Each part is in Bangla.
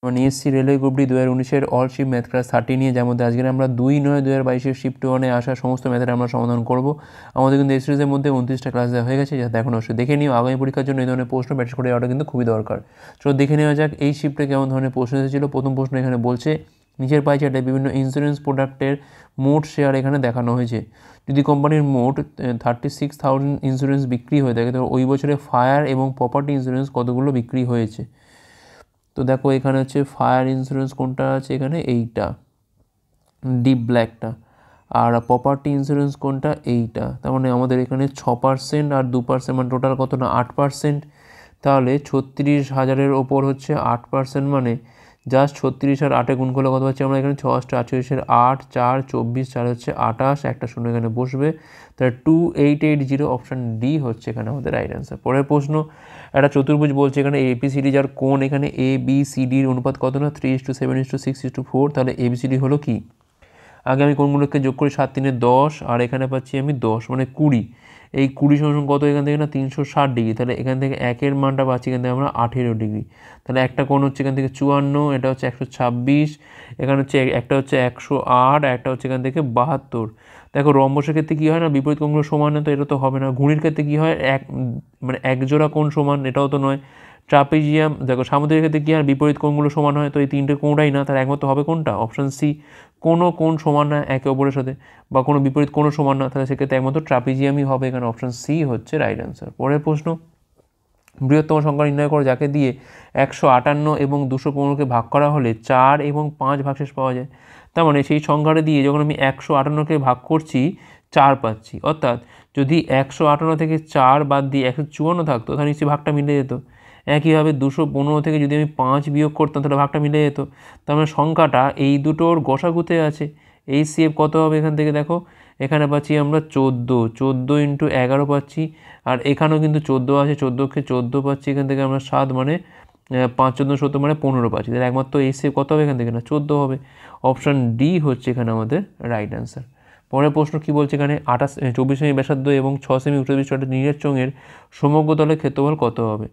মানে এসসি রেলওয়ে গ্রুপ ডি 2019-এর অল শিপ ম্যাথ ক্লাস 30 নিয়ে, যার মধ্যে আজকে আমরা 2/9/2022-এর শিফট 1-এ আসা সমস্ত ম্যাথের আমরা সমাধান করব। আমাদের কিন্তু এই সিরিজের মধ্যে 29টা ক্লাস দেওয়া হয়ে গেছে, যাতে এখন অবশ্যই দেখে নিও। আগামী পরীক্ষার জন্য এই ধরনের প্রশ্ন প্র্যাকটিস করে যাওয়াটা কিন্তু খুবই দরকার। চলো দেখে নেওয়া যাক এই শিফটে কেমন ধরনের প্রশ্ন এসেছিল। প্রথম প্রশ্ন এখানে বলছে, নিচের পাই চার্টে বিভিন্ন ইন্স্যুরেন্স প্রোডাক্টের মোট শেয়ার এখানে দেখানো হয়েছে। যদি কোম্পানির মোট 36,000 ইন্স্যুরেন্স বিক্রি হয়ে থাকে, তো ওই বছরে ফায়ার এবং প্রপার্টি ইন্স্যুরেন্স কতগুলো বিক্রি হয়েছে। তো দেখো এখানে হচ্ছে ফায়ার ইন্স্যুরেন্স কোনটা আছে, এখানে এইটা ডিপ ব্ল্যাকটা, আর প্রপার্টি ইন্স্যুরেন্স কোনটা, এইটা। তার মানে আমাদের এখানে 6% আর 2%, মানে টোটাল কত না 8%। তাহলে 36,000-এর ওপর হচ্ছে 8%, মানে জাস্ট 36 আর 8-এ গুণ করলে কত হচ্ছে, আমরা এখানে 6 48-এর 8, 4 24, 4 হচ্ছে 28, একটা শূন্য এখানে বসবে। তাহলে 2880 অপশান ডি হচ্ছে এখানে আমাদের রাইট অ্যান্সার। পরের প্রশ্ন, একটা চতুর্ভুজ বলছে এখানে এবিসিডি, যার কোণ এখানে এ বি সি ডির অনুপাত কত না 3:7:6:4। তাহলে এবিসিডি হলো কি, আগে আমি কোণগুলোকে যোগ করি, 7 3 10, আর এখানে পাচ্ছি আমি 10, মানে 20। এই 20 সমান কত এখান থেকে না 360 ডিগ্রি। তাহলে এখান থেকে একের মানটা পাচ্ছি এখান থেকে আমরা 18 ডিগ্রি। তাহলে একটা কোণ হচ্ছে এখান থেকে 54, এটা হচ্ছে 126, এখানে হচ্ছে একটা হচ্ছে 108, একটা হচ্ছে এখান থেকে 72। দেখো রম্বসের ক্ষেত্রে কী হয় না, বিপরীত কোণগুলো সমান না, তো এটা তো হবে না। ঘুড়ির ক্ষেত্রে কী হয়, মানে এক জোড়া কোণ সমান, এটাও তো নয়। ট্রাপিজিয়াম, দেখো সামুদ্রিক ক্ষেত্রে কী হয়, বিপরীত কোণগুলো সমান হয়, তো এই তিনটে কোণটাই না, তার একমাত্র হবে কোনটা, অপশান সি। কোনো কোণ সমান না একে অপরের সাথে, বা কোনো বিপরীত কোণও সমান না, তাহলে সেক্ষেত্রে একমাত্র ট্রাপিজিয়ামই হবে, এখানে অপশান সি হচ্ছে রাইট অ্যান্সার। পরের প্রশ্ন, বৃহত্তম সংখ্যা নির্ণয় করো যাকে দিয়ে 158 এবং 215-কে ভাগ করা হলে 4 এবং 5 ভাগশেষ পাওয়া যায়। তার মানে সেই সংখ্যাটা দিয়ে যখন আমি 158-কে ভাগ করছি 4 পাচ্ছি, অর্থাৎ যদি 158 থেকে 4 বাদ দিয়ে 154 থাকতো, তাহলে নিশ্চয়ই ভাগটা মিলে যেত। একইভাবে 215 থেকে যদি আমি 5 বিয়োগ করতাম, তাহলে ভাগটা মিলে যেত। তার মানে সংখ্যাটা এই দুটোর গসাগুতে আছে। এই সিএফ কত হবে এখান থেকে, দেখো এখানে পাচ্ছি আমরা 14 ইন্টু 11 পাচ্ছি, আর এখানেও কিন্তু 14 আছে, 14কে 14 পাচ্ছি, এখান থেকে আমরা 7, মানে 5 14 17, মানে 15 পাচ্ছি। তাহলে একমাত্র এই সিএফ কত হবে এখান থেকে না 14 হবে। অপশান ডি হচ্ছে এখানে আমাদের রাইট অ্যান্সার। পরের প্রশ্ন কি বলছে এখানে, 24 সেমি ব্যাসার্ধ এবং 6 সেমি উচ্চতা নিরের চোঙের সমগ্র তলের ক্ষেত্রফল কত হবে।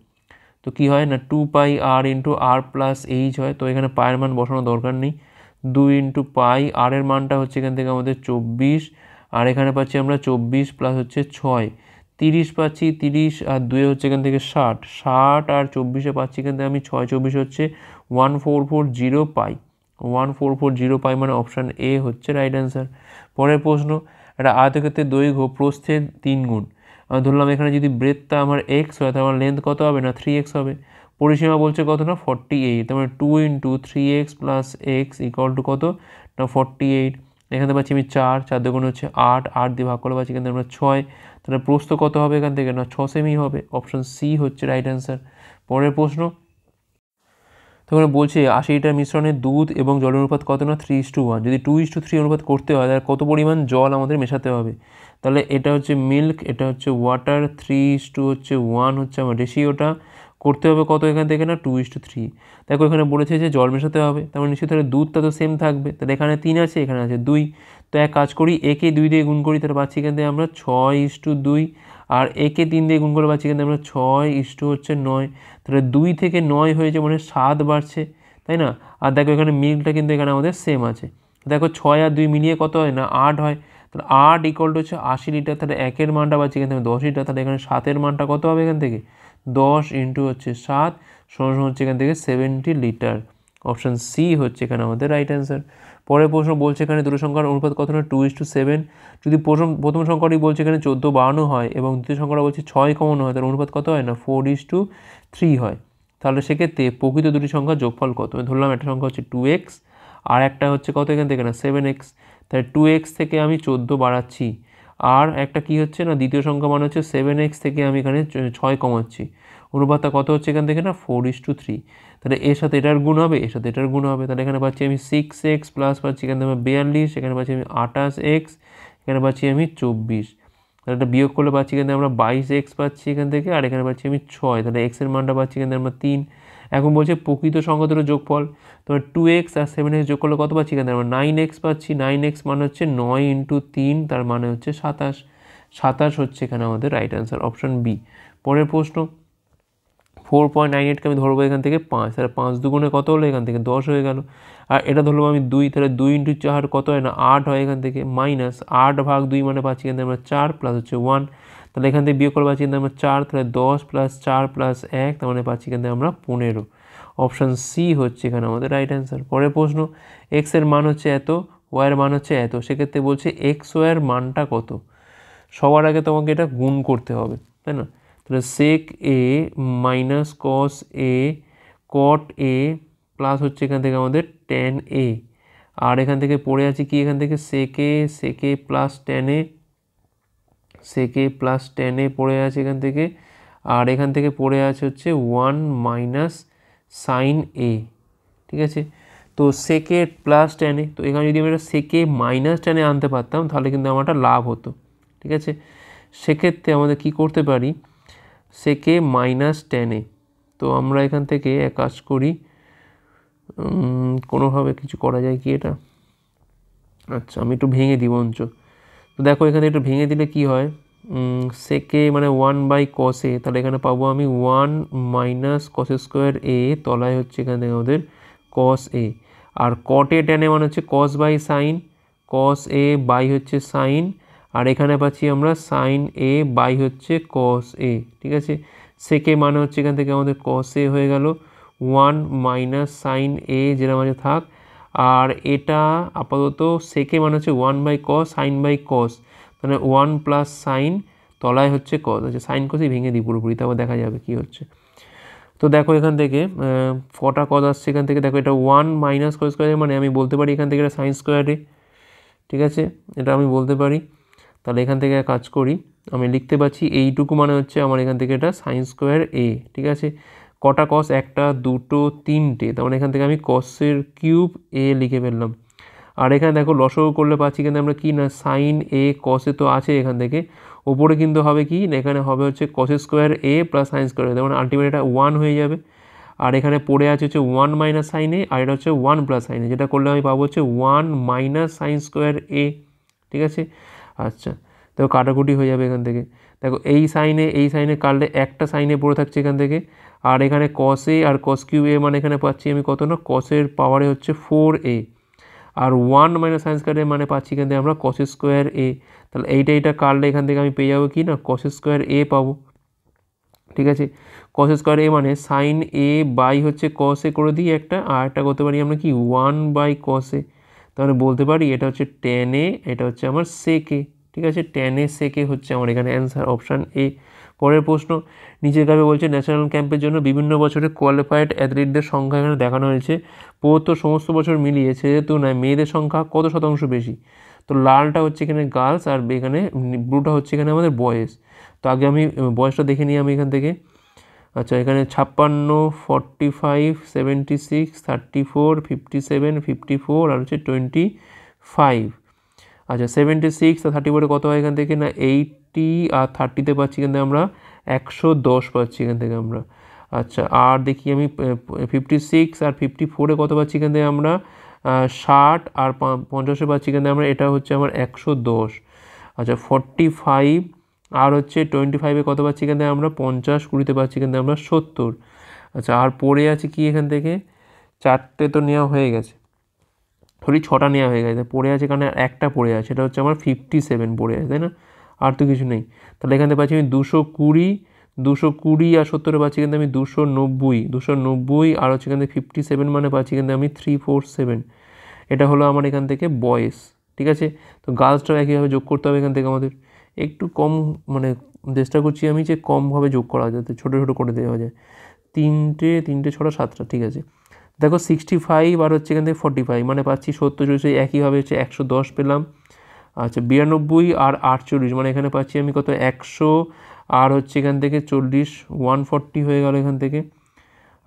তো কী হয় না 2πr ইন্টু আর প্লাস এইচ হয়, তো এখানে পায়ের মান বসানো দরকার নেই। 2 ইন্টু পাই, আর এর মানটা হচ্ছে এখান থেকে আমাদের 24, আর এখানে পাচ্ছি আমরা 24 প্লাস হচ্ছে 6, 30 পাচ্ছি। 30 আর 2 হচ্ছে এখান থেকে 60, 60 আর 24-এ পাচ্ছি এখান থেকে আমি 6, 24 হচ্ছে 1440 পাই, 1440 পাই, মানে অপশান এ হচ্ছে রাইট অ্যান্সার। পরের প্রশ্ন, একটা আয়তক্ষেত্রের দৈর্ঘ্য প্রস্থের 3 গুণ। আমি ধরলাম এখানে যদি ব্রেথটা আমার এক্স হয়, তাহলে আমার লেন্থ কত হবে না 3x হবে। পরিসীমা বলছে কত না 48, তার মানে 2 into 3x plus x equal to কত না 48। এখানে পাচ্ছি আমি 4, 4 দুগুণ হচ্ছে 8, 8 দিয়ে ভাগ করলে পাচ্ছি এখান থেকে আমরা 6। তাহলে প্রস্থ কত হবে এখান থেকে না 6 সেমি হবে, অপশান সি হচ্ছে রাইট অ্যান্সার। পরের প্রশ্ন, তখন বলছে 80 লিটার মিশ্রণে দুধ এবং জলের অনুপাত কত না 3:1। যদি 2:3 অনুপাত করতে হয়, তাহলে কত পরিমাণ জল আমাদের মেশাতে হবে। তাহলে এটা হচ্ছে মিল্ক, এটা হচ্ছে ওয়াটার, 3:1 হচ্ছে আমার রেশিওটা, করতে হবে কত এখান থেকে না 2:3। দেখো এখানে বলেছে যে জল মেশাতে হবে, তার মানে নিশ্চয়ই তাহলে দুধটা তো সেম থাকবে, তাহলে এখানে 3 আছে, এখানে আছে 2। তো এক কাজ করি, একে 2 দিয়ে গুণ করি, তাহলে পাচ্ছি এখান থেকে আমরা 6:2, আর একে 3 দিয়ে গুণ করে পাচ্ছি এখান থেকে আমরা 6:9। তাহলে 2 থেকে 9 হয়েছে, মানে 7 বাড়ছে, তাই না। আর দেখো এখানে মিল্কটা কিন্তু এখানে আমাদের সেম আছে। দেখো 6 আর 2 মিলিয়ে কত হয় না 8 হয়। তাহলে 8 ইকুয়াল টু হচ্ছে 80 লিটার। তাহলে একের মানটা পাচ্ছি এখান থেকে 10 লিটার। তাহলে এখানে 7-এর মানটা কত হবে এখান থেকে 10 ইন্টু হচ্ছে 7 সমান হচ্ছে এখান থেকে 70 লিটার। অপশান সি হচ্ছে এখানে আমাদের রাইট অ্যান্সার। পরের প্রশ্ন বলছে এখানে দুটো সংখ্যার অনুপাত কত না 2:7। যদি প্রথম সংখ্যাটি বলছে এখানে 14 বাড়ানো হয় এবং দ্বিতীয় সংখ্যাটা বলছে 6 কমানো হয়, তার অনুপাত কত হয় না 4:3 হয়। তাহলে সেক্ষেত্রে প্রকৃত দুটি সংখ্যার যোগফল কত। ধরলাম একটা সংখ্যা হচ্ছে 2x, আর একটা হচ্ছে কত এখান থেকে না 7x। তাহলে 2x থেকে আমি 14 বাড়াচ্ছি, আর একটা কি হচ্ছে না দ্বিতীয় সংখ্যা মানে হচ্ছে 7x থেকে আমি এখানে 6 কমাচ্ছি। অনুপাতটা কত হচ্ছে এখান থেকে না 4:3। তাহলে এর সাথে এটার গুণ হবে, এর সাথে এটার গুণ হবে। তাহলে এখানে পাচ্ছি আমি 6x প্লাস পাচ্ছি এখান থেকে 42, এখানে পাচ্ছি আমি 28x, এখানে পাচ্ছি আমি 24। তাহলে এটা বিয়োগ করলে পাচ্ছি এখান থেকে আমরা 22x পাচ্ছি এখান থেকে, আর এখানে পাচ্ছি আমি 6। তাহলে এক্সের মানটা পাচ্ছি এখান থেকে আমরা 3। এখন বলছে প্রকৃত সংখ্যা দুটো যোগফল। তোমার 2x আর 7x যোগ করলে কত পাচ্ছি এখান থেকে আমরা 9x পাচ্ছি। 9x মানে হচ্ছে 9 ইন্টু 3, তার মানে হচ্ছে 27। 27 হচ্ছে এখানে আমাদের রাইট অ্যান্সার, অপশান বি। পরের প্রশ্ন, 4.98কে আমি ধরবো এখান থেকে 5, তাহলে 5 দুগুণে কত হলো এখান থেকে 10 হয়ে গেল। আর এটা ধরলাম আমি 2, তাহলে 2 × 4 কত হয় না 8 হয় এখান থেকে, মাইনাস 8/2 মানে পাচ্ছি এখান থেকে আমরা 4 প্লাস হচ্ছে 1, তাহলে এখান থেকে বিয়োগ করে পাচ্ছি কিন্তু আমরা 4, তাহলে 10 + 4 + 1, তার মানে পাচ্ছি কিন্তু আমরা 15। অপশান সি হচ্ছে এখানে আমাদের রাইট অ্যান্সার। পরের প্রশ্ন, এক্স এর মান হচ্ছে এত, ওয়াই এর মান হচ্ছে এত, সেক্ষেত্রে বলছে এক্স ওয়াই এর মানটা কত। সবার আগে তোমাকে এটা গুণ করতে হবে, তাই না? তাহলে সেক এ মাইনাস কস এ কট এ প্লাস হচ্ছে এখান থেকে আমাদের ট্যান এ, আর এখান থেকে পড়ে আছে কি এখান থেকে সেকে প্লাস ট্যান এ পড়ে আছে এখান থেকে, আর এখান থেকে পড়ে আছে হচ্ছে 1 মাইনাস সাইন এ, ঠিক আছে? তো সেকে প্লাস ট্যান এ, তো এখানে যদি আমরা সেকে মাইনাস ট্যান এ আনতে পারতাম তাহলে কিন্তু আমারটা লাভ হতো, ঠিক আছে? সেক্ষেত্রে আমাদের কি করতে পারি, সেকে মাইনাস ট্যান এ, তো আমরা এখান থেকে এক কাজ করি, কোনোভাবে কিছু করা যায় কি এটা, আচ্ছা আমি একটু ভেঙে দিই বঞ্চ। তো দেখো এখানে একটু ভেঙে দিলে কি হয়, সেকে মানে 1/cos এ, তাহলে এখানে পাবো আমি 1 মাইনাস cos স্কোয়ার এ, তলায় হচ্ছে এখান থেকে আমাদের cos এ, আর cot এ ট্যান এ মানে হচ্ছে cos/sin, cos এ বাই হচ্ছে সাইন, আর এখানে পাচ্ছি আমরা সাইন এ বাই হচ্ছে cos এ, ঠিক আছে? সেকে মানে হচ্ছে এখান থেকে আমাদের cos এ হয়ে গেল, 1 মাইনাস সাইন এ যেটা মাঝে থাক, আর এটা আপাতত সেকে মানে হচ্ছে 1/cos sin/cos, তাহলে 1 প্লাস সাইন তলায় হচ্ছে cos, আচ্ছা সাইন কসই ভেঙে দিই পুরোপুরি, তারপর দেখা যাবে কি হচ্ছে। তো দেখো এখান থেকে কটা cos আসছে এখান থেকে, দেখো এটা 1 মাইনাস cos স্কোয়ারে, মানে আমি বলতে পারি এখান থেকে এটা সাইন স্কোয়ারে, ঠিক আছে? এটা আমি বলতে পারি। তাহলে এখান থেকে কাজ করি, আমি লিখতে পাচ্ছি এইটুকু মানে হচ্ছে আমার এখান থেকে এটা সাইন স্কোয়ার এ, ঠিক আছে? কটা কস, 1 2 3টে, তার মানে এখান থেকে আমি কসের কিউব এ লিখে ফেললাম। আর এখানে দেখো লসগু করলে পাচ্ছি কিন্তু আমরা কি না সাইন এ কসে তো আছে এখান থেকে, ওপরে কিন্তু হবে কি না এখানে হবে হচ্ছে কস স্কোয়ার এ প্লাস সাইন স্কোয়ার এ, মানে আলটিমেট এটা 1 হয়ে যাবে। আর এখানে পড়ে আছে হচ্ছে 1 মাইনাস সাইন এ, আর এটা হচ্ছে 1 প্লাস সাইন এ, যেটা করলে আমি পাবো হচ্ছে 1 মাইনাস সাইন স্কোয়ার এ, ঠিক আছে? আচ্ছা দেখো কাটাকুটি হয়ে যাবে এখান থেকে, দেখো এই সাইনে কাটলে একটা সাইনে পড়ে থাকছে এখান থেকে, আর এখানে কস এ আর কস কিউ এ, মানে এখানে পাচ্ছি আমি কত না কসের পাওয়ারে হচ্ছে 4a, আর 1 মাইনাস সাইন স্কোয়ার এ মানে পাচ্ছি এখান থেকে আমরা কস স্কোয়ার এ, তাহলে এইটা কাটলে এখান থেকে আমি পেয়ে যাবো কি না কস স্কোয়ার এ পাবো, ঠিক আছে? কস স্কোয়ার এ মানে সাইন এ বাই হচ্ছে কস এ করে দিই একটা, আর একটা করতে পারি আমরা কি 1/cos এ, তাহলে বলতে পারি এটা হচ্ছে ট্যান এ, এটা হচ্ছে আমার সেকে, ঠিক আছে? ট্যান এ সেকে হচ্ছে আমার এখানে অ্যান্সার, অপশান এ। পরের প্রশ্ন, নিচের গ্রাফে বলছে ন্যাশনাল ক্যাম্পের জন্য বিভিন্ন বছরে কোয়ালিফাইড অ্যাথলিটদের সংখ্যা এখানে দেখানো হয়েছে, প্রদত্ত সমস্ত বছর মিলিয়ে ছেলেদের তুলনায় মেয়েদের সংখ্যা কত শতাংশ বেশি। তো লালটা হচ্ছে এখানে গার্লস, আর এখানে ব্লুটা হচ্ছে এখানে আমাদের বয়েজ। তো আগে আমি বয়সটা দেখে নিই আমি এখান থেকে। আচ্ছা এখানে 56, 45, 76, 34, 57, 54 আর হচ্ছে 25। আচ্ছা 76 আর 34 কত হয় এখান থেকে না 80, আর 30তে পাচ্ছি কিন্তু আমরা 110 পাচ্ছি এখান থেকে আমরা। আচ্ছা আর দেখি আমি 56 আর 54 কত পাচ্ছি এখান থেকে আমরা 60, আর 50 পাচ্ছি এখান থেকে আমরা, এটা হচ্ছে আমার 110। আচ্ছা 45 আর হচ্ছে 25 কত পাচ্ছি এখান থেকে আমরা 50, 20তে পাচ্ছি এখান থেকে আমরা 70। আচ্ছা আর পড়ে আছে কি এখান থেকে 4টে তো নেওয়া হয়ে গেছে, সরি 6টা নেওয়া হয়ে গেছে, পড়ে আছে কারণ একটা পড়ে আছে, সেটা হচ্ছে আমার 57 পড়ে আছে, তাই না? আর তো কিছু নেই। তাহলে এখান থেকে পাচ্ছি আমি 220 আর 70 পাচ্ছি কিন্তু আমি 290 আর হচ্ছে এখান থেকে 57 মানে পাচ্ছি কিন্তু আমি 347। এটা হলো আমার এখান থেকে বয়েস, ঠিক আছে? তো গার্লসটাও একইভাবে যোগ করতে হবে এখান থেকে আমাদের, একটু কম মানে চেষ্টা করছি আমি যে কমভাবে যোগ করা যাতে ছোটো ছোটো করে দেওয়া যায়। 3টে 6টা 7টা, ঠিক আছে? দেখো 65 আর হচ্ছে এখান থেকে 45 মানে পাচ্ছি 70 একইভাবে হচ্ছে 110 পেলাম। আচ্ছা 92 আর 48 মানে এখানে পাচ্ছি আমি কত 100, আর হচ্ছে এখান থেকে 40, 140 হয়ে গেল এখান থেকে।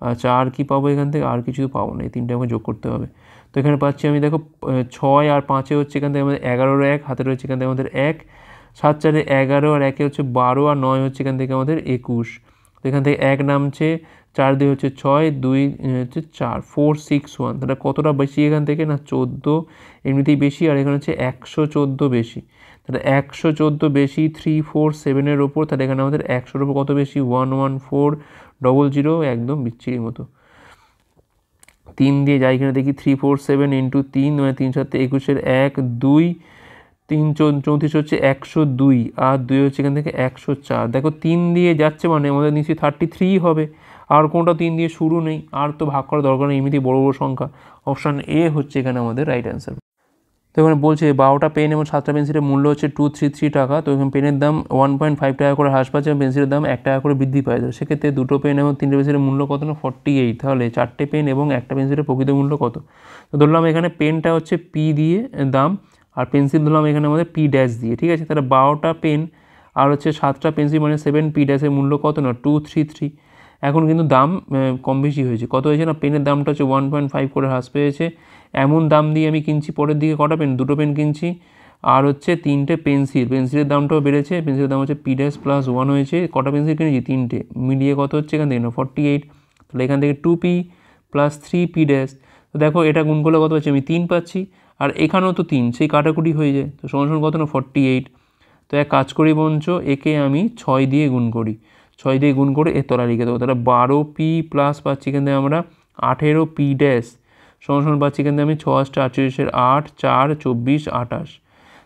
আচ্ছা আর কি পাবো এখান থেকে, আর কিছু পাবো না, এই তিনটে আমাকে যোগ করতে হবে। তো এখানে পাচ্ছি আমি দেখো 6 আর 5 হচ্ছে এখান থেকে আমাদের 11 1, হাতে রয়েছে এখান থেকে আমাদের 1, 7 4 11 আর 1 হচ্ছে 12, আর 9 হচ্ছে এখান থেকে আমাদের 21। তো এখান থেকে 1 নামছে, 4 দিয়ে হচ্ছে 6, 2 হচ্ছে 4, 4 6 1, তাহলে কতটা বেশি এখান থেকে না 14 এমনিতেই বেশি, আর এখানে হচ্ছে 114 বেশি। তাহলে 114 বেশি 347-এর ওপর, তাহলে এখানে আমাদের 100-এর ওপর কত বেশি 11400, একদম বিচ্ছিরি মতো। 3 দিয়ে যাই, এখানে দেখি 347 ইন্টু 3 মানে 3 7 21-এর 1 2 3 34 হচ্ছে 102 আর 2 হচ্ছে এখান থেকে 104। দেখো 3 দিয়ে যাচ্ছে মানে আমাদের নিশ্চয়ই 33 হবে, আর কোনটা 3 দিয়ে শুরু নেই, আর তো ভাগ করার দরকার নেই, এমনিতেই বড় বড় সংখ্যা। অপশান এ হচ্ছে এখানে আমাদের রাইট অ্যান্সার। তো এখানে বলছে 12টা পেন এবং 7টা পেন্সিলের মূল্য হচ্ছে 233 টাকা। তো এখানে পেনের দাম 1.5 টাকা করে হ্রাস পাচ্ছে এবং পেন্সিলের দাম 1 টাকা করে বৃদ্ধি পায়। সেক্ষেত্রে 2টো পেন এবং 3টে পেন্সিলের মূল্য কত না 48। তাহলে 4টে পেন এবং একটা পেন্সিলের প্রকৃত মূল্য কত? তো ধরলাম এখানে পেনটা হচ্ছে পি দিয়ে দাম, আর পেন্সিল ধরলাম এখানে আমাদের পি ড্যাশ দিয়ে, ঠিক আছে। তাহলে 12টা পেন আর হচ্ছে 7টা পেন্সিল মানে 7 পি ড্যাশের মূল্য কত না 233। এখন কিন্তু দাম কম বেশি হয়েছে, কত হয়েছে না পেনের দামটা হচ্ছে 1.5 করে হ্রাস পেয়েছে। এমন দাম দিয়ে আমি কিনছি পরের দিকে কটা পেন, 2টো পেন কিনছি, আর হচ্ছে 3টে পেন্সিল, পেন্সিলের দামটাও বেড়েছে, পেন্সিলের দাম হচ্ছে পি ড্যাশ প্লাস 1 হয়েছে। কটা পেন্সিল কিনেছি 3টে, মিলিয়ে কত হচ্ছে এখান থেকে না 48। তাহলে এখান থেকে 2p প্লাস 3p ড্যাশ, তো দেখো এটা গুণ করলে কত পাচ্ছি আমি 3 পাচ্ছি, আর এখানেও তো 3, সেই কাটাকুটি হয়ে যায়, তো সমান কত না 48। তো এক কাজ করি বঞ্চ, একে আমি 6 দিয়ে গুণ করি, 6 দিয়ে গুণ করে এর তলা লিখে দেবো। তাহলে 12p প্লাস পাচ্ছি এখান থেকে আমরা 18p ড্যাশ সমান পাচ্ছি এখান থেকে আমি 6 48-এর 8 4 24 28।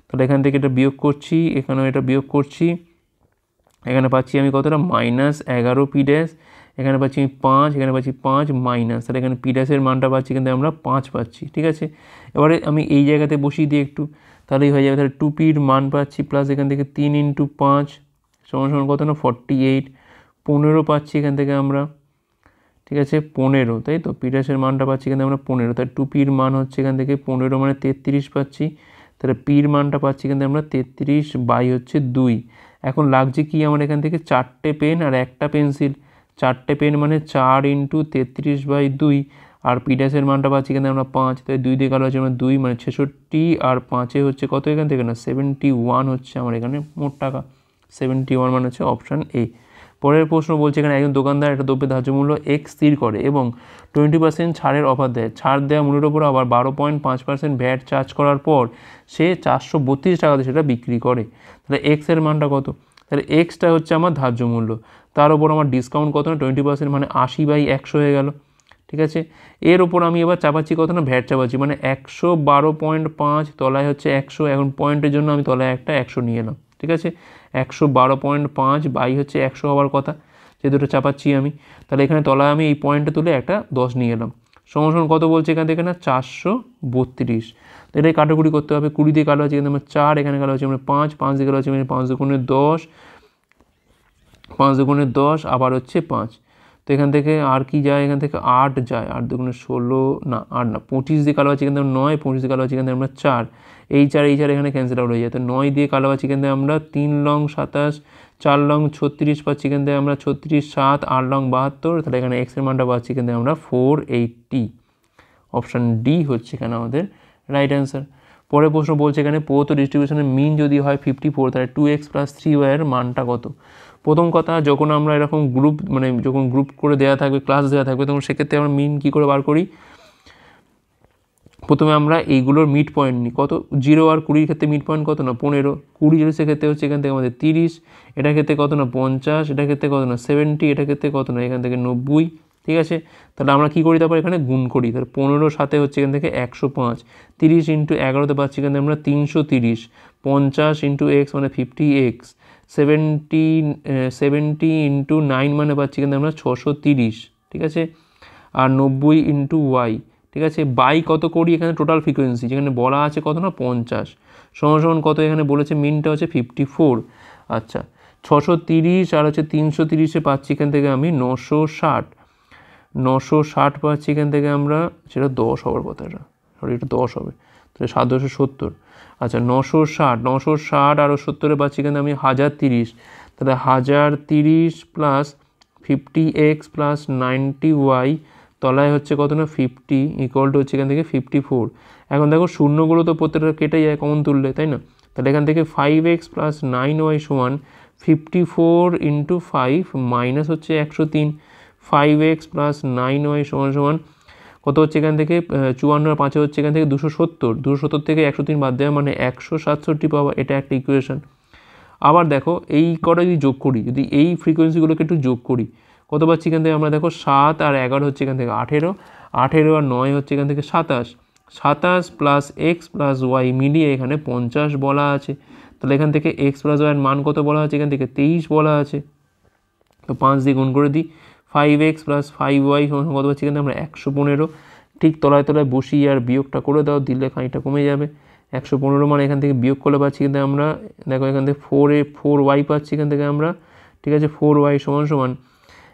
তাহলে এখান থেকে এটা বিয়োগ করছি, এখানেও এটা বিয়োগ করছি, এখানে পাচ্ছি আমি কতটা -11p ড্যাশ, এখানে পাচ্ছি আমি 5, এখানে পাচ্ছি 5 মাইনাস, তাহলে এখানে পি ড্যাশের মানটা পাচ্ছি কিন্তু আমরা 5 পাচ্ছি, ঠিক আছে। এবারে আমি এই জায়গাতে বসিয়ে দিই একটু, তাহলেই হয়ে যাবে। তাহলে 2pর মান পাচ্ছি প্লাস এখান থেকে 3 × 5 সমান কত না 48, 15 পাচ্ছি এখান থেকে আমরা, ঠিক আছে 15, তাই তো পি ড্যাশের মানটা পাচ্ছি এখানে আমরা 15, তাহলে 2pর মান হচ্ছে এখান থেকে 15 মানে 33 পাচ্ছি, তাহলে পির মানটা পাচ্ছি কিন্তু আমরা 33 বাই হচ্ছে 2। এখন লাগছে কি আমার এখান থেকে 4টে পেন আর একটা পেন্সিল, 4টে পেন মানে 4 × 33/2, আর পি ড্যাশের মানটা পাচ্ছি কিন্তু আমরা 5, তাই 2 দিয়ে কালো হচ্ছে আমরা 2 মানে 66, আর 5-এ হচ্ছে কত এখান থেকে না 71 হচ্ছে আমার এখানে মোট টাকা। 71 মানে হচ্ছে অপশান এ। পরের প্রশ্ন বলছে এখানে একজন দোকানদার একটা দ্রব্যের ধার্য মূল্য x স্থির করে এবং 20% ছাড়ের অফার দেয়। ছাড় দেওয়া মূল্যের উপর আবার 12.5% ভ্যাট চার্জ করার পর সে 432 টাকাতে সেটা বিক্রি করে। তাহলে এক্স এর মানটা কত? তাহলে এক্সটা হচ্ছে আমার ধার্য মূল্য, তার উপর আমার ডিসকাউন্ট কত না 20%, মানে 80/100 হয়ে গেল, ঠিক আছে। এর ওপর আমি এবার চাপাচ্ছি কত না ভ্যাট চাপাচ্ছি, মানে 112.5, তলায় হচ্ছে 100, এখন পয়েন্টের জন্য আমি তলায় একটা 100 নিয়ে এলাম, ঠিক আছে। 112.5 বাই হচ্ছে 100 হওয়ার কথা, যে দুটো চাপাচ্ছি আমি, তাহলে এখানে তলায় আমি এই পয়েন্টটা তুলে একটা 10 নিয়ে এলাম। সমান কত বলছে এখান থেকে না 432। তো এটাই কাটাকুটি করতে হবে, 20 দিয়ে কাটা হচ্ছে এখানে আমরা 4, এখানে কাটা হচ্ছে আমরা 5, 5 দিয়ে কাটা হচ্ছে মানে 5 দুগুণে 10, 5 দুগুণে 10 আবার হচ্ছে 5। তো এখান থেকে আর কি যায়, এখান থেকে 8 যায়, 8 দুগুণে 16 না 8 না 25 দিয়ে কালো আছে এখান থেকে 9, 25 দিয়ে কালো আছে এখান থেকে আমরা 4, এই 4 এখানে ক্যান্সেল আউট হয়ে যায়। তো 9 দিয়ে কালো আছে এখান থেকে আমরা 3 লং 27, 4 লং 36 পাচ্ছি এখান থেকে আমরা 36, 7 8 লং 72, তাহলে এখানে এক্স এর মানটা পাচ্ছি এখান থেকে আমরা 480। অপশান ডি হচ্ছে এখানে আমাদের রাইট অ্যান্সার। পরের প্রশ্ন বলছে এখানে প্রদত্ত ডিস্ট্রিবিউশনের মিন যদি হয় 54, তাহলে 2x + 3y এর মানটা কত? প্রথম কথা, যখন আমরা এরকম গ্রুপ মানে যখন গ্রুপ করে দেওয়া থাকবে, ক্লাস দেওয়া থাকবে, তখন সেক্ষেত্রে আমরা মিন কী করে বার করি? প্রথমে আমরা এইগুলোর মিড পয়েন্ট নিই, কত 0 আর 20-র ক্ষেত্রে মিড পয়েন্ট কত না 15, 20 যদি সেক্ষেত্রে হচ্ছে এখান থেকে আমাদের 30, এটার ক্ষেত্রে কত না 50, এটার ক্ষেত্রে কত না 70, এটার ক্ষেত্রে কত না এখান থেকে 90, ঠিক আছে। তাহলে আমরা কী করি, তারপর এখানে গুণ করি, তাহলে 15 সাথে হচ্ছে এখান থেকে 105, 30 × 11-তে পাচ্ছি এখান থেকে আমরা 330, 50 × x মানে 50x, 70 × 9 মানে পাচ্ছি এখান থেকে আমরা 630, ঠিক আছে, আর 90 × y, ঠিক আছে। বাই কত করি এখানে টোটাল ফ্রিকোয়েন্সি, যেখানে বলা আছে কত না 50, সমান কত এখানে বলেছে মিনটা হচ্ছে 54। আচ্ছা 630 আর হচ্ছে 330-এ পাচ্ছি এখান থেকে আমি 960 পাচ্ছি এখান থেকে আমরা, সেটা 10 হওয়ার কথা, এটা 10 হবে, তাহলে 770। আচ্ছা 960 আর 70-এ পাচ্ছি এখানে আমি 1030, তাহলে 1030 প্লাস 50x প্লাস 90y, তলায় হচ্ছে কত না 50 ইকুয়াল টু হচ্ছে এখান থেকে 54। এখন দেখো শূন্যগুলো তো প্রত্যেকটা কেটে যায় কমন তুললে, তাই না? তাহলে এখান থেকে 5x প্লাস 9y সমান 54 × 5 মাইনাস হচ্ছে 103, 5x প্লাস 9y সমান কত হচ্ছে এখান থেকে 54 আর 5 হচ্ছে এখান থেকে 270 থেকে 103 বাদ দেওয়া মানে 167 পাওয়া, এটা একটা ইকুয়েশন। আবার দেখো এই কটা যদি যোগ করি, যদি এই ফ্রিকোয়েন্সিগুলোকে একটু যোগ করি, কত পাচ্ছি এখান থেকে আমরা? দেখো 7 আর 11 হচ্ছে এখান থেকে 18, 18 আর 9 হচ্ছে এখান থেকে 27, 27 প্লাস এক্স প্লাস ওয়াই মিলিয়ে এখানে 50 বলা আছে। তাহলে এখান থেকে এক্স প্লাস ওয়াইয়ের মান কত বলা আছে? এখান থেকে 23 বলা আছে। তো 5 দিয়ে গুণ করে দিই, 5x প্লাস 5y সমান কত পাচ্ছি এখানে আমরা? 115। ঠিক তলায় তলায় বসিয়ে আর বিয়োগটা করে দাও, দিলে খানিকটা কমে যাবে। 115 মানে এখান থেকে বিয়োগ করলে পাচ্ছি কিন্তু আমরা, দেখো এখান থেকে 4y পাচ্ছি এখান থেকে আমরা, ঠিক আছে। 4y সমান সমান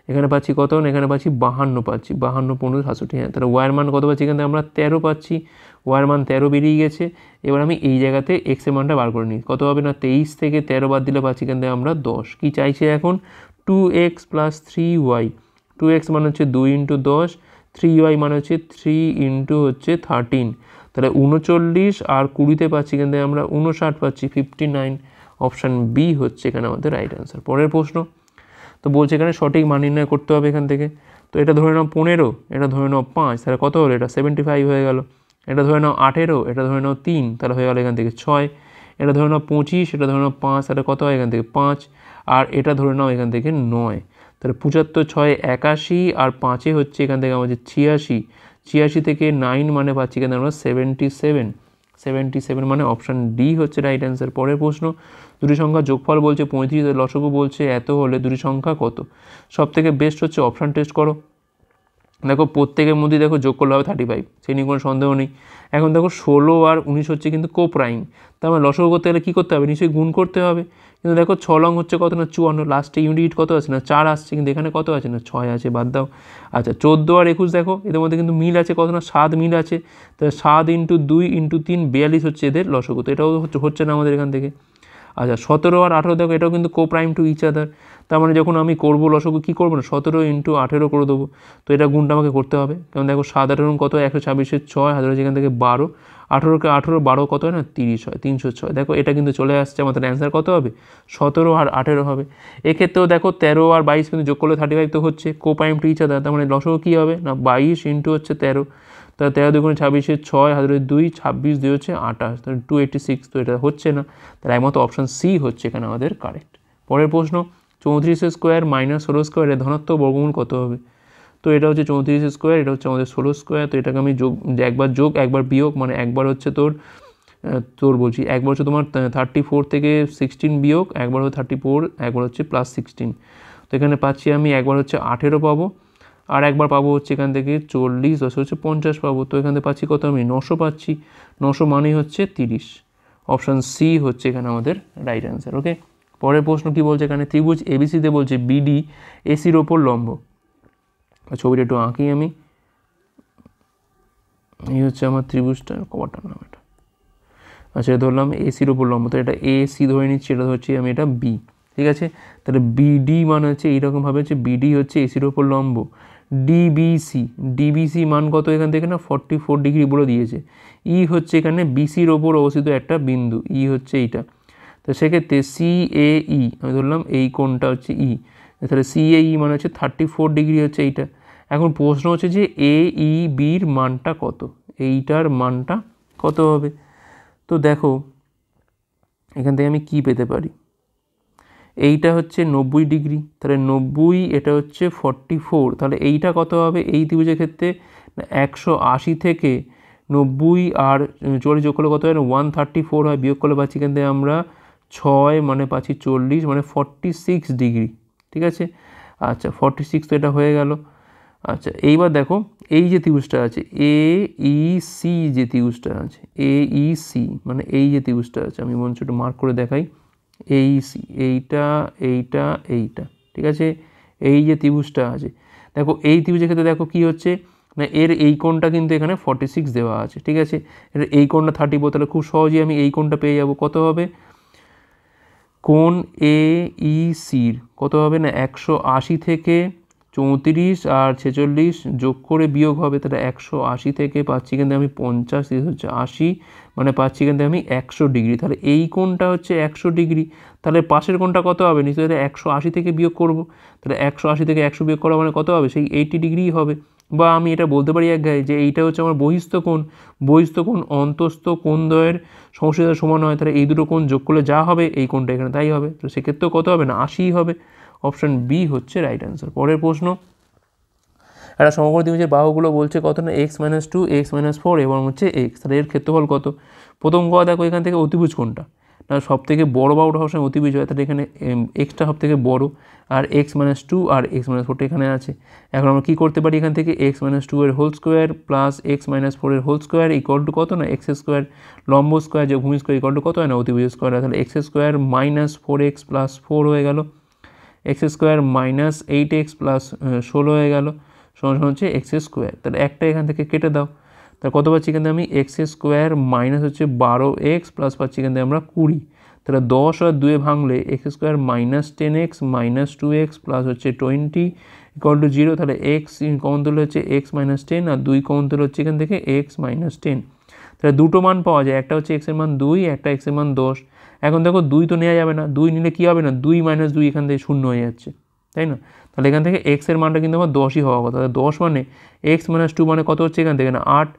এখানে পাচ্ছি কত? এখানে পাচ্ছি 52 পাচ্ছি, 52 15 67। হ্যাঁ, তাহলে ওয়াইয়ের মান কত পাচ্ছি এখান থেকে আমরা? 13 পাচ্ছি। ওয়াইয়ের মান 13 বেরিয়ে গেছে। এবার আমি এই জায়গাতে এক্সের মানটা বার করে নিই, কত হবে না? 23 থেকে 13 বাদ দিলে পাচ্ছি এখান থেকে আমরা 10। কী চাইছে এখন? 2x plus 3y। 2x মানে হচ্ছে 2 ইন্টু 10, 3y মানে হচ্ছে 3 ইন্টু হচ্ছে 13। তাহলে 39 আর 20তে পাচ্ছি এখান থেকে আমরা 59 পাচ্ছি, 59। অপশান বি হচ্ছে এখানে আমাদের রাইট অ্যান্সার। পরের প্রশ্ন, তো বলছে এখানে সঠিক মান নির্ণয় করতে হবে এখান থেকে। তো এটা ধরে নাও 15, এটা ধরে নাও 5, তাহলে কত হলো? এটা 75 হয়ে গেল। এটা ধরে নাও 18, এটা ধরে নাও 3, তাহলে হয়ে গেল এখান থেকে 6। এটা ধরে নাও 25, এটা ধরে নাও 5, তাহলে কত হয় এখান থেকে? 5। আর এটা ধরে নাও এখান থেকে 9, তাহলে 75, 6 81 আর 5 হচ্ছে এখান থেকে আমাদের 86। 86 থেকে 9 মানে পাচ্ছি এখানে আমরা 77। 77 মানে অপশান ডি হচ্ছে রাইট অ্যান্সার। পরের প্রশ্ন, দুটি সংখ্যা যোগফল বলছে 35, লসগু বলছে এত হলে দুটি সংখ্যা কত? সব থেকে বেস্ট হচ্ছে অপশান টেস্ট করো। দেখো প্রত্যেকের মধ্যে দেখো যোগ করলে হবে 35, সেই নিয়ে কোনো সন্দেহ নেই। এখন দেখো 16 আর 19 হচ্ছে কিন্তু কোপ্রাইম, তার মানে লসগু করতে গেলে কী করতে হবে? নিশ্চয়ই গুণ করতে হবে। কিন্তু দেখো 6 লং হচ্ছে কত না 54, লাস্টে ইউনিট কত আছে না 4 আসছে, কিন্তু এখানে কত আছে না 6 আছে, বাদ দাও। আচ্ছা 14 আর 21 দেখো এদের মধ্যে কিন্তু মিল আছে, কত না 7 মিল আছে। তাহলে 7 ইন্টু 2 ইন্টু 3 42 হচ্ছে এদের লসগু, তো এটাও হচ্ছে না আমাদের এখান থেকে। আচ্ছা 17 আর 18 দেখো এটাও কিন্তু কোপ্রাইম টু ইচ আদার, তার মানে যখন আমি করবো লসগু কী করবো না 17 ইন্টু 18 করে দেবো, তো এটা গুণটা আমাকে করতে হবে। কারণ দেখো 7 18 কত? 126-এর 6, হাজার হচ্ছে এখান থেকে 12, 18কে 18 12 কত হয় না 30 হয়, 306। দেখো এটা কিন্তু চলে আসছে, আমাদের অ্যান্সার কত হবে? 17 আর 18 হবে। এক্ষেত্রেও দেখো 13 আর 22 কিন্তু যোগ করলে 35 তো হচ্ছে, কোপ্রাইম টু ইচ আদার, তার মানে লসগু কী হবে না 22 ইন্টু হচ্ছে 13, তাহলে 13 দুগুণে 26-এর 6, হাজার 2, 26 2 হচ্ছে 28, তাহলে 286। তো এটা হচ্ছে না, তাহলে একমাত্র অপশান সি হচ্ছে এখানে আমাদের কারেক্ট। পরের প্রশ্ন, 34 স্কোয়ার মাইনাস 16 স্কোয়ারের ধনাত্মক বর্গমূল কত হবে? তো এটা হচ্ছে 34 স্কোয়ার, এটা হচ্ছে আমাদের 16 স্কোয়ার। তো এটাকে আমি একবার যোগ একবার বিয়োগ, মানে একবার হচ্ছে তোর বলছি একবার হচ্ছে তোমার 34 থেকে 16 বিয়োগ, একবার হচ্ছে 34, একবার হচ্ছে প্লাস 16। তো এখানে পাচ্ছি আমি একবার হচ্ছে 18 পাবো, আর একবার পাবো হচ্ছে এখান থেকে 40, 10 হচ্ছে 50 পাবো। তো এখান থেকে পাচ্ছি কত? আমি 900 পাচ্ছি। 900 মানেই হচ্ছে 30। অপশান সি হচ্ছে এখানে আমাদের রাইট অ্যান্সার। ওকে, পরের প্রশ্ন কি বলছে এখানে? ত্রিভুজ এবিসিতে বলছে বিডি এসির ওপর লম্ব। ছবিটা একটু আঁকি আমি। এই হচ্ছে আমার ত্রিভুজটা, কভারটার নাম এটা। আচ্ছা ধরলাম এসির ওপর লম্ব, তো এটা এ সি ধরে নিচ্ছি, এটা ধরছি আমি এটা বি, ঠিক আছে। তাহলে বিডি মানে হচ্ছে এইরকমভাবে হচ্ছে বিডি হচ্ছে এসির ওপর লম্ব। ডিবিসি মান কত এখান থেকে না 44 ডিগ্রি বলে দিয়েছে। ই হচ্ছে এখানে বিসির ওপর অবস্থিত একটা বিন্দু, ই হচ্ছে এইটা। তো সেক্ষেত্রে সিএই আমি ধরলাম এই কোণটা হচ্ছে ই, তাহলে সিএই মানে হচ্ছে 34 ডিগ্রি হচ্ছে এইটা। এখন প্রশ্ন হচ্ছে যে এ ই বির মানটা কত, এইটার মানটা কত হবে? তো দেখো এখান থেকে আমি কি পেতে পারি? এইটা হচ্ছে 90 ডিগ্রি, তাহলে 90, এটা হচ্ছে 44, তাহলে এইটা কত হবে এই ত্রিভুজের ক্ষেত্রে? 180 থেকে 90 আর 40 যোগ করলে কত হয়? 134 হয়, বিয়োগ করলে পাচ্ছি এখান থেকে আমরা 6 মানে পাচ্ছি 40, মানে 46 ডিগ্রি, ঠিক আছে। আচ্ছা 46, তো এটা হয়ে গেল। আচ্ছা এইবার দেখো এই যে ত্রিভুজটা আছে এ ই সি, যে ত্রিভুজটা আছে এ ই সি, মানে এই যে ত্রিভুজটা আছে, আমি মনে হচ্ছে একটু মার্ক করে দেখাই, এইসি, এইটা এইটা এইটা, ঠিক আছে। এই যে ত্রিভুজটা আছে, দেখো এই ত্রিভুজের ক্ষেত্রে দেখো কি হচ্ছে না এর এই কোণটা কিন্তু এখানে 46 দেওয়া আছে, ঠিক আছে। এর এই কোণটা 34, তাহলে খুব সহজেই আমি এই কোণটা পেয়ে যাব। কত হবে? কোণ এ ই সির কত হবে না 180 থেকে 34 আর 46 যোগ করে বিয়োগ হবে, তাহলে 180 থেকে পাচ্ছি কিন্তু আমি 50, হচ্ছে 80, মানে পাচ্ছি কিন্তু আমি 100 ডিগ্রি। তাহলে এই কোণটা হচ্ছে 100 ডিগ্রি, তাহলে পাশের কোণটা কত হবে? নিশ্চয়ই 180 থেকে বিয়োগ করব, তাহলে 180 থেকে 100 বিয়োগ করা মানে কত হবে? সেই 80 ডিগ্রিই হবে। বা আমি এটা বলতে পারি এক গায়ে যে এইটা হচ্ছে আমার বহিস্থ কোণ অন্তস্থ কোণদ্বয়ের সমষ্টিটা সমান হয়, তাহলে এই দুটো কোণ যোগ করলে যা হবে এই কোণটা এখানে তাই হবে, তো সেক্ষেত্রেও কত হবে না 80 হবে। অপশান বি হচ্ছে রাইট অ্যান্সার। পরের প্রশ্ন, একটা সমকোণ ত্রিভুজের বাহুগুলো বলছে কত না x-2 x-4 এবং হচ্ছে x, তাহলে এর ক্ষেত্রফল কত? প্রথম কথা দেখো এখান থেকে অতিভুজ কোনটা না, সব থেকে বড় বাহুটা সবসময় অতিভুজ হয়, তাহলে এখানে এক্সটা সব থেকে বড় আর x-2 আর x-4টা এখানে আছে। এখন আমরা কী করতে পারি এখান থেকে x-2 এর হোল স্কোয়ার প্লাস x-4 এর হোল স্কোয়ার ইকুয়াল টু কত না x স্কোয়ার, লম্ব স্কোয়ার যে ভূমি স্কোয়ার ইকুয়াল টু কত হয় না অতিভুজ স্কোয়ার, তাহলে x square minus 4x plus 4 হয়ে গেল, x square minus 8x plus 16 হয়ে গেল, সমান হচ্ছে এক্স স্কোয়ার। তাহলে একটা এখান থেকে কেটে দাও, তাহলে কত পাচ্ছি এখান থেকে আমি এক্স স্কোয়ার মাইনাস হচ্ছে 12x প্লাস পাচ্ছি এখান থেকে আমরা 20, তাহলে 10 আর 2 ভাঙলে x square minus 10x minus 2x plus হচ্ছে 20 ইকুয়াল টু 0, তাহলে এক্স কমন তুলে হচ্ছে এক্স মাইনাস 10 আর 2 কমন তুলে হচ্ছে এখান থেকে এক্স মাইনাস 10, তাহলে দুটো মান পাওয়া যায়, একটা হচ্ছে এক্সের মান 2, একটা এক্সের মান 10। এখন দেখো 2 তো নেওয়া যাবে না, 2 নিলে কী হবে না 2 মাইনাস 2 এখান থেকে শূন্য হয়ে যাচ্ছে, তাই না? তাহলে এখান থেকে এক্সের মানটা কিন্তু আমার 10ই হওয়া কথা, তাহলে 10 মানে x-2 মানে কত হচ্ছে এখান থেকে না 8,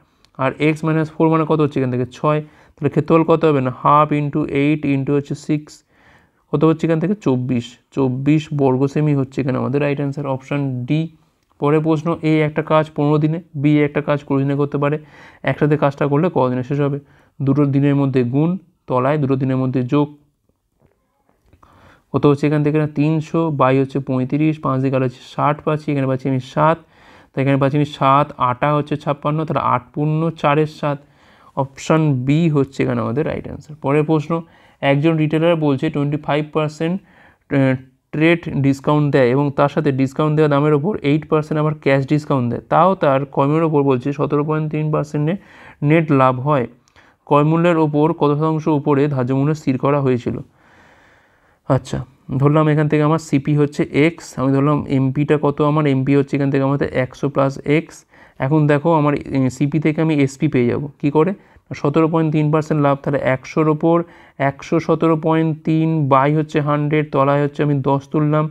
আর x-4 মানে কত হচ্ছে এখান থেকে 6, তাহলে ক্ষেত্রফল কত হবে না 1/2 × 8 × হচ্ছে 6, কত হচ্ছে এখান থেকে 24 বর্গ সেমি হচ্ছে এখানে আমাদের রাইট অ্যান্সার, অপশান ডি। পরের প্রশ্ন, এ একটা কাজ 15 দিনে, বি একটা কাজ 20 দিনে করতে পারে, একসাথে কাজটা করলে কদিনে শেষ হবে? দুটো দিনের মধ্যে গুণ, তলায় দুটো দিনের মধ্যে যোগ, কত হচ্ছে এখান থেকে না 300 বাই হচ্ছে 35, 5 দিকে আর হচ্ছে 60 পাচ্ছি, এখানে পাচ্ছি আমি 7, তো এখানে পাচ্ছি আমি 7, 8 হচ্ছে 56, তাহলে 8 পূর্ণ 4-এর 7, অপশান বি হচ্ছে এখানে আমাদের রাইট অ্যান্সার। পরের প্রশ্ন, একজন রিটেলার বলছে 25% ট্রেড ডিসকাউন্ট দেয় এবং তার সাথে ডিসকাউন্ট দেওয়া দামের ওপর 8% আবার ক্যাশ ডিসকাউন্ট দেয়, তাও তার কর্মের ওপর বলছে 17.3% নেট লাভ হয়, ক্রয়মূল্যের ওপর কত শতাংশ উপরে ধার্য মূল্য স্থির করা হয়েছিল? আচ্ছা, ধরলাম এখান থেকে আমার সিপি হচ্ছে এক্স, আমি ধরলাম এমপিটা কত, আমার এমপি হচ্ছে এখান থেকে আমাদের 100 প্লাস এক্স। এখন দেখো আমার সিপি থেকে আমি এসপি পেয়ে যাব কী করে, 17.3% লাভ, তাহলে 100-র ওপর 117.3 বাই হচ্ছে 100, তলায় হচ্ছে আমি 10 তুললাম,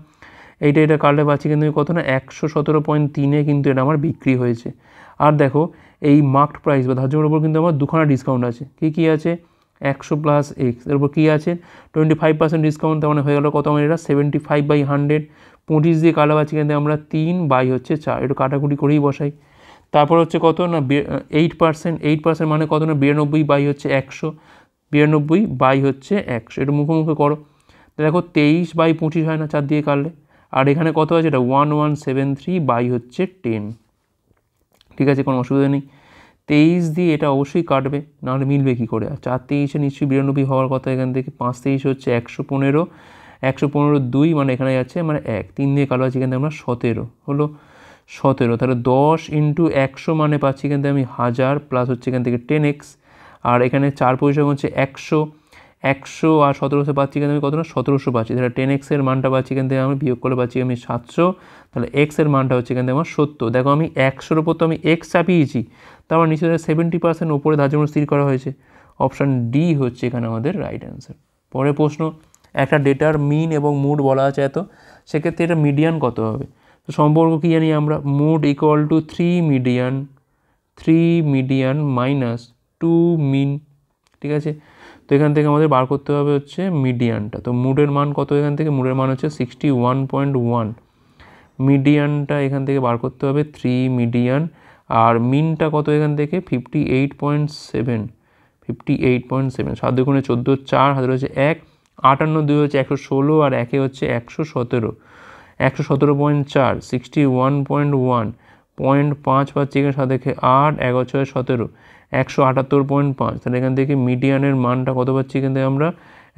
এটা কাটলে পাচ্ছি কিন্তু কত না 117.3-এ কিন্তু এটা আমার বিক্রি হয়েছে। আর দেখো এই মার্কড প্রাইস বা ধার্য মূল্যের উপর কিন্তু আমার দুখানা ডিসকাউন্ট আছে, কী আছে 100 প্লাস এক্স, এর উপর কী আছে 25% ডিসকাউন্ট, তার মানে হয়ে গেলো কত আমার এটা 75/100, 25 দিয়ে কাটা পাচ্ছি কিন্তু আমরা 3 বাই হচ্ছে 4, একটু কাটাকুটি করেই বসাই। তারপর হচ্ছে কত না 8% মানে কত না 92 বাই হচ্ছে 100, 92 বাই হচ্ছে 100, একটু মুখোমুখি করো, দেখো 23/25 হয় না 4 দিয়ে কাটলে, আর এখানে কত আছে এটা 1173 বাই হচ্ছে 10, ঠিক আছে কোনো অসুবিধা নেই। 23 দিয়ে এটা অবশ্যই কাটবে, নাহলে মিলবে কী করে, আর 4-23 নিশ্চয়ই 92 হওয়ার কথা, এখান থেকে 5-23 হচ্ছে 115, 2 মানে এখানে যাচ্ছে মানে 1, 3 দিয়ে কালো আছে এখান থেকে আমরা 17 হলো 17, তাহলে 10 × 100 মানে পাচ্ছি এখান থেকে আমি 1000 প্লাস হচ্ছে এখান থেকে 10x, আর এখানে 4 পয়সা হচ্ছে 100 আর 1700 পাচ্ছি এখান থেকে কত না 1700 পাচ্ছি, তাহলে 10x এর মানটা পাচ্ছি এখান থেকে আমি বিয়োগ করে পাচ্ছি আমি 700, তাহলে x এর মানটা হচ্ছে এখান থেকে আমার 70। দেখো আমি 100-র ওপর তো আমি x চাপিয়েছি, তারপর নিচে 70% ওপরে ধার্য মূল্য স্থির করা হয়েছে, অপশান ডি হচ্ছে এখানে আমাদের রাইট অ্যান্সার। পরের প্রশ্ন, একটা ডেটার মিন এবং মুড বলা আছে এত, সেক্ষেত্রে এটা মিডিয়ান কত হবে? তো সম্পর্ক কী জানি আমরা, mode equal to 3 median minus 2 mean, ঠিক আছে? তো এখান থেকে আমাদের বার করতে হবে হচ্ছে মিডিয়ানটা, তো মুডের মান কত এখান থেকে, মুডের মান হচ্ছে 61.1, মিডিয়ানটা এখান থেকে বার করতে হবে 3 মিডিয়ান, আর মিনটা কত এখান থেকে 58.7, 7 দুগুণে 14, 4 হাতে হচ্ছে 1, 58 2 হচ্ছে 116, আর 1 হচ্ছে 117, 117.4, 61.1, 0.5 পাচ্ছি এখানে, 7 দেখে 8, 11 6 17, 178.5, তাহলে এখান থেকে মিডিয়ানের মানটা কত পাচ্ছি এখান থেকে আমরা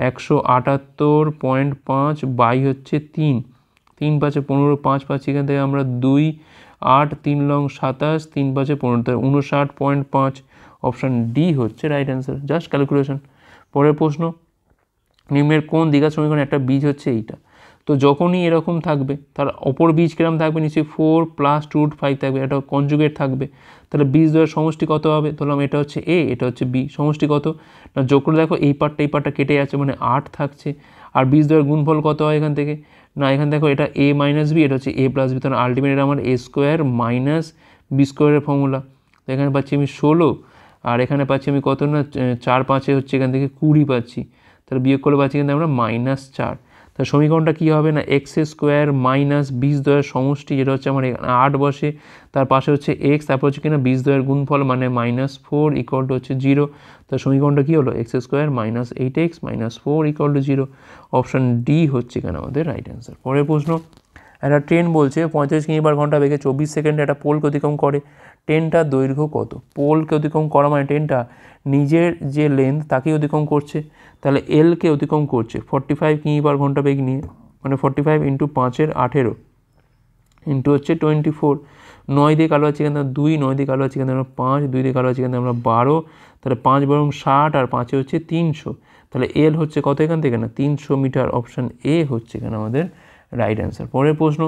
178.5 বাই হচ্ছে 3, 3 5 15, 5 পাচ্ছি এখান থেকে আমরা 2, 8 3 লং 27, 3 5 15, 59.5, অপশান ডি হচ্ছে রাইট অ্যান্সার, জাস্ট ক্যালকুলেশন। পরের প্রশ্ন, নিম্নের কোন দ্বিঘাত সমীকরণে একটা বীজ হচ্ছে এইটা, তো যখনই এরকম থাকবে তার অপর বীজ কিরম থাকবে, নিশ্চয়ই 4 + 2√5 থাকবে, এটা কনজুগেট থাকবে, তাহলে বীজ দ্বয়ের সমষ্টি কত হবে? ধরলাম এটা হচ্ছে এ, এটা হচ্ছে বি, সমষ্টি কত না যোগ করে দেখো এই পার্টটা কেটে যাচ্ছে মানে 8 থাকছে, আর বীজ দ্বয়ের গুণফল কত হয় এখান থেকে না, এখানে দেখো এটা a - b, এটা হচ্ছে a + b, তাহলে আলটিমেট এটা আমার a² - বি স্কোয়ারের ফর্মুলা। তো এখানে পাচ্ছি আমি 16, আর এখানে পাচ্ছি আমি কত না 4 5 হচ্ছে এখান থেকে 20 পাচ্ছি, তাহলে বিয়োগ করলে পাচ্ছি কিন্তু আমরা -4। তাহলে সমীকরণটা কী হবে না এক্স স্কোয়ার মাইনাস বীজদ্বয়ের সমষ্টি, যেটা হচ্ছে আমার 8 বসে, তার পাশে হচ্ছে এক্স, তারপর হচ্ছে কিনা বীজদ্বয়ের গুণফল মানে -4 ইকুয়াল টু হচ্ছে 0। তার সমীকরণটা কী হলো x square minus 8x minus 4 equal to 0। Option D হচ্ছে এখানে আমাদের রাইট অ্যান্সার। পরের প্রশ্ন, একটা ট্রেন বলছে 35 কিমি/ঘন্টা বেগে 24 সেকেন্ডে একটা পোলকে অতিক্রম করে, ট্রেনটার দৈর্ঘ্য কত? পোলকে অতিক্রম করা মানে ট্রেনটা নিজের যে লেন্থ তাকেই অতিক্রম করছে, তাহলে এলকে অতিক্রম করছে 45 কিমি/ঘন্টা বেগ নিয়ে, মানে 45 × 5 = 18 ইন্টু হচ্ছে 24, 9 দিয়ে কালো আছে এখানে 2, 9 দিয়ে কালো আছে এখানে আমরা 5, 2 দিয়ে কালো আছে এখানে আমরা 12, তাহলে 5 বরং 60 আর 5 হচ্ছে 300, তাহলে এল হচ্ছে কত এখান থেকে না 300 মিটার। অপশান এ হচ্ছে এখানে আমাদের রাইট অ্যান্সার। পরের প্রশ্ন,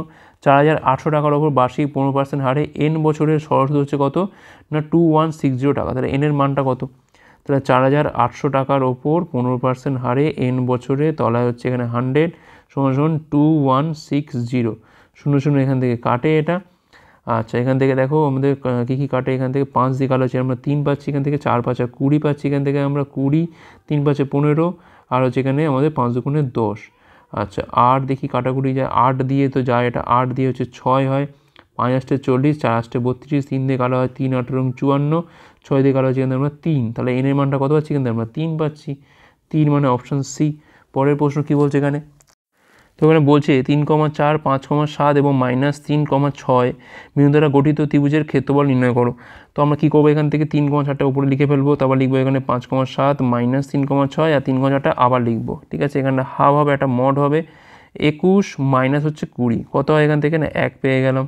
4800 টাকার ওপর বার্ষিক 15% হারে এন বছরের সরল সুদ হচ্ছে কত না 2160 টাকা, তাহলে এনের মানটা কত? তাহলে 4800 টাকার ওপর 15% হারে এন বছরে, তলায় হচ্ছে এখানে 100 = 2160, 0 এখান থেকে কাটে এটা। আচ্ছা এখান থেকে দেখো আমাদের কী কী কাটে, এখান থেকে 5 দিয়ে কালো আছে আমরা 3 পাচ্ছি, এখান থেকে 4 5 20 পাচ্ছি, এখান থেকে আমরা 20, 3 5 15, আর হচ্ছে এখানে আমাদের 5 2 10। আচ্ছা 8 দেখি কাটাকুটি যায়, 8 দিয়ে তো যায় এটা, 8 দিয়ে হচ্ছে 6 হয়, 5 8 40, 4 8 32, 3 দিয়ে কালো হয় 3 8 54, 6 দিয়ে কালো হচ্ছে কিন্তু আমরা 3, তাহলে এনের মানটা কত পাচ্ছি কিন্তু আমরা 3 পাচ্ছি, 3 মানে অপশান সি। পরের প্রশ্ন কী বলছে এখানে, তো এখানে বলছে 3,4 5,7 এবং -3,6 বিন্দু দ্বারা গঠিত ত্রিভুজের ক্ষেত্রফল নির্ণয় করো। তো আমরা কী করবো, এখান থেকে 3,4টা উপরে লিখে ফেলবো, তারপর লিখবো এখানে 5,7 -3,6 আর 3,4টা আবার লিখবো, ঠিক আছে। এখানে হাফ হবে, একটা মড হবে, 21 মাইনাস হচ্ছে 20, কত হয় এখান থেকে না 1 পেয়ে গেলাম,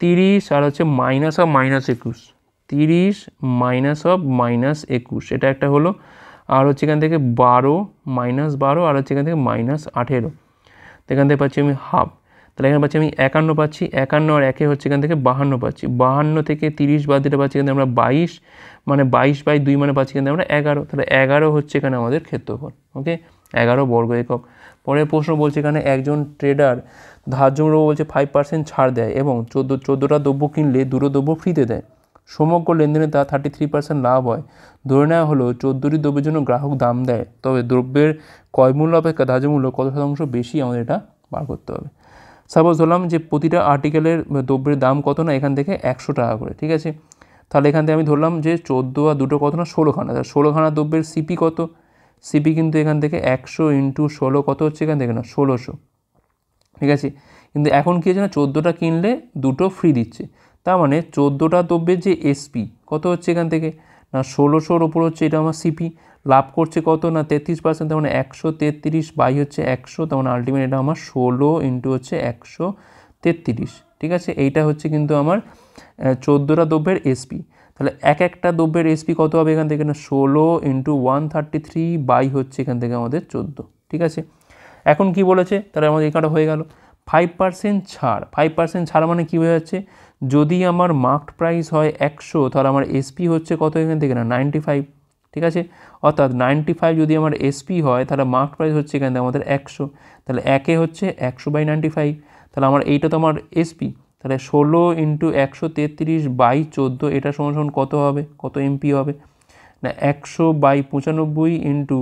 30 আর হচ্ছে মাইনাস অফ -21, 30 মাইনাস অফ -21, এটা একটা হলো, আর হচ্ছে এখান থেকে 12 -12 আর হচ্ছে এখান থেকে -18, তো এখান থেকে পাচ্ছি আমি হাফ, তাহলে এখানে পাচ্ছি আমি 51 পাচ্ছি, 51 আর 1 হচ্ছে এখান থেকে 52 পাচ্ছি, 52 থেকে 30 বাদ দিতে পাচ্ছি এখান থেকে আমরা 22, মানে 22/2 মানে পাচ্ছি এখান থেকে আমরা 11, তাহলে 11 হচ্ছে এখানে আমাদের ক্ষেত্রফল। ওকে, 11 বর্গ একক। পরের প্রশ্ন বলছে এখানে একজন ট্রেডার ধার্য মূল্য বলছে 5% ছাড় দেয় এবং 14টা দ্রব্য কিনলে 2টো দ্রব্য ফ্রিতে দেয়, সমগ্র লেনদেনে তার 33% লাভ হয়। ধরে নেওয়া হলো 14টি দ্রব্যের জন্য গ্রাহক দাম দেয়, তবে দ্রব্যের ক্রয় মূল্য অপেক্ষা ধার্য মূল্য কত শতাংশ বেশি, আমাদের এটা বার করতে হবে। সাপোজ ধরলাম যে প্রতিটা আর্টিকেলের দ্রব্যের দাম কত না এখান থেকে 100 টাকা করে, ঠিক আছে। তাহলে এখান থেকে আমি ধরলাম যে 14 আর 2টো কত না 16খানা, 16খানা দ্রব্যের সিপি কত, সিপি কিন্তু এখান থেকে 100 × 16 কত হচ্ছে এখান থেকে না 1600, ঠিক আছে। কিন্তু এখন কী হচ্ছে না 14টা কিনলে 2টো ফ্রি দিচ্ছে, তার মানে 14টা দ্রব্যের যে এসপি কত হচ্ছে এখান থেকে না 1600-র ওপর হচ্ছে এটা আমার সিপি, লাভ করছে কত না 33%, তার মানে 133 হচ্ছে 100, তার মানে আলটিমেট এটা আমার 16 × হচ্ছে 133, ঠিক আছে। এইটা হচ্ছে কিন্তু আমার 14টা দ্রব্যের এসপি, তাহলে একটা দ্রব্যের এসপি কত হবে এখান থেকে না 16 × 133 হচ্ছে এখান থেকে আমাদের 14, ঠিক আছে। এখন কি বলেছে, তাহলে আমাদের এখানটা হয়ে গেল 5% ছাড়, 5% ছাড় মানে কী হয়ে যাচ্ছে, যদি আমার মার্কড প্রাইস হয় 100, তাহলে আমার এসপি হচ্ছে কত এখান থেকে না 95, ঠিক আছে। অর্থাৎ 95 যদি আমার এসপি হয় তাহলে মার্কড প্রাইস হচ্ছে এখান থেকে আমাদের 100, তাহলে একে হচ্ছে 100/95, তাহলে আমার এইটা তো আমার এসপি, তাহলে 16 × 133/14 এটা সমান কত হবে, কত এমপি হবে না 100/95 ×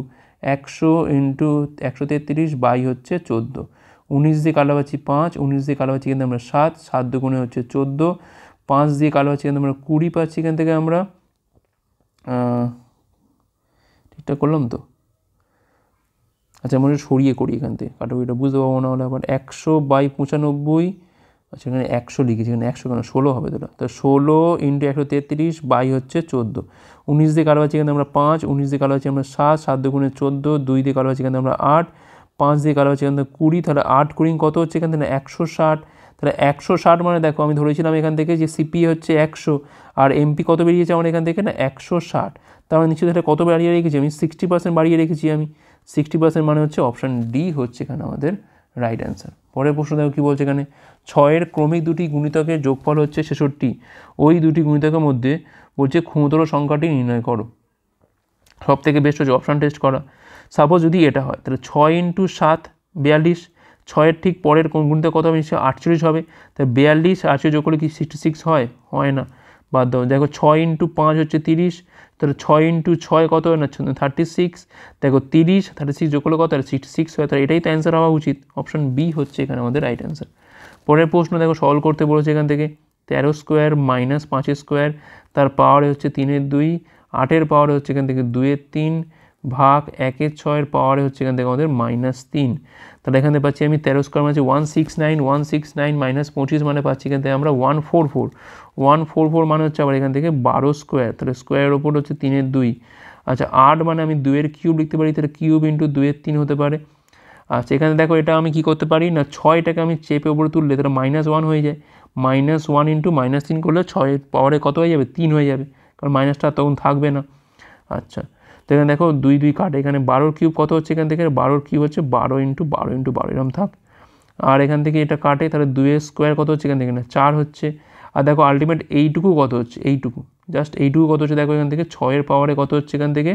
100 × 133 হচ্ছে 14, 19 দিয়ে কালো পাচ্ছি 5, 19 দিয়ে কালো পাচ্ছি কিন্তু আমরা 7, 7 দুগুণে হচ্ছে 14, 5 দিয়ে কালো পাচ্ছি কিন্তু আমরা 20 পাচ্ছি এখান থেকে আমরা, ঠিকঠাক করলাম তো, আচ্ছা আমরা সরিয়ে করি এখান থেকে, কাটাকুটিটা বুঝতে পারবো না হলে আবার 100/95, আচ্ছা এখানে 100 লিখেছি, এখানে 100 কেন 16 হবে তোটা, তো 16 × 133 হচ্ছে 14, 19 দিয়ে কালো পাচ্ছি কিন্তু আমরা 5, 19 দিয়ে কালো পাচ্ছি আমরা 7, 7 দুগুণে 14, 2 দিয়ে কালো পাচ্ছি কিন্তু আমরা 8, 5 দিয়ে কালো পাচ্ছি কিন্তু 20, তাহলে 8 20 কত হচ্ছে এখান থেকে 160, তাহলে 160 মানে দেখো আমি ধরেছিলাম এখান থেকে যে সিপি হচ্ছে 100 আর এমপি কত বেরিয়েছে আমার এখান থেকে না 160, তার মানে নিশ্চয়ই তাহলে কত বাড়িয়ে রেখেছি আমি 60% বাড়িয়ে রেখেছি আমি, 60% মানে হচ্ছে অপশান ডি হচ্ছে এখানে আমাদের রাইট অ্যান্সার। পরের প্রশ্ন দেখো কী বলছে এখানে, 6-এর ক্রমিক দুটি গুণিতকের যোগফল হচ্ছে 66, ওই দুটি গুণিতকের মধ্যে বলছে ক্ষুদ্র সংখ্যাটি নির্ণয় করো। সব থেকে বেস্ট হচ্ছে অপশান টেস্ট করা। সাপোজ যদি এটা হয় তাহলে 6 × 7 42, 6-এর ঠিক পরের কোন গুণিত কত হবে, নিশ্চয়ই 48 হবে। তাই 42 48 যোগ করলে কি 66 হয় না, বাদ দাও। দেখো 6 × 5 হচ্ছে 30, তাহলে 6 × 6 কত হয় না 36। দেখো 30 36 যোগ করলে কত হয় 66 হয়, তাহলে এটাই তো অ্যান্সার হওয়া উচিত। অপশন বি হচ্ছে এখানে আমাদের রাইট অ্যান্সার। পরের প্রশ্ন দেখো সলভ করতে বলেছে এখান থেকে। 13 স্কোয়ার মাইনাস 5 স্কোয়ার, তার পাওয়ারে হচ্ছে 3-এর 2, 8-এর পাওয়ারে হচ্ছে এখান থেকে 2-এর 3 ভাগ 1-এর 6-এর পাওয়ারে হচ্ছে এখান থেকে আমাদের -3। তাহলে এখান থেকে পাচ্ছি আমি 13 স্কোয়ার মানে 169, 169 মাইনাস 25 মানে পাচ্ছি এখান থেকে আমরা 144, 144 মানে হচ্ছে আবার এখান থেকে 12 স্কোয়ার, তাহলে স্কোয়ারের ওপর হচ্ছে 3-এর 2। আচ্ছা 8 মানে আমি 2-এর কিউব লিখতে পারি, তাহলে কিউব ইন্টু 2-এর 3 হতে পারে। আচ্ছা এখানে দেখো এটা আমি কি করতে পারি না, 6টাকে আমি চেপে ওপরে তুললে তাহলে -1 হয়ে যায়, -1 ইন্টু -3 করলে 6-এর পাওয়ারে কত হয়ে যাবে 3 হয়ে যাবে, কারণ মাইনাসটা তখন থাকবে না। আচ্ছা তো এখানে দেখো 2 2 কাটে, এখানে 12-এর কিউব কত হচ্ছে এখান থেকে, 12-এর কিউব হচ্ছে 12 × 12 × 12 এরকম থাক। আর এখান থেকে এটা কাটে, তাহলে 2-এর স্কোয়ার কত হচ্ছে এখান থেকে না 4 হচ্ছে। আর দেখো আলটিমেট এইটুকু কত হচ্ছে, এইটুকু জাস্ট এইটুকু কত হচ্ছে দেখো এখান থেকে 6-এর পাওয়ারে কত হচ্ছে এখান থেকে,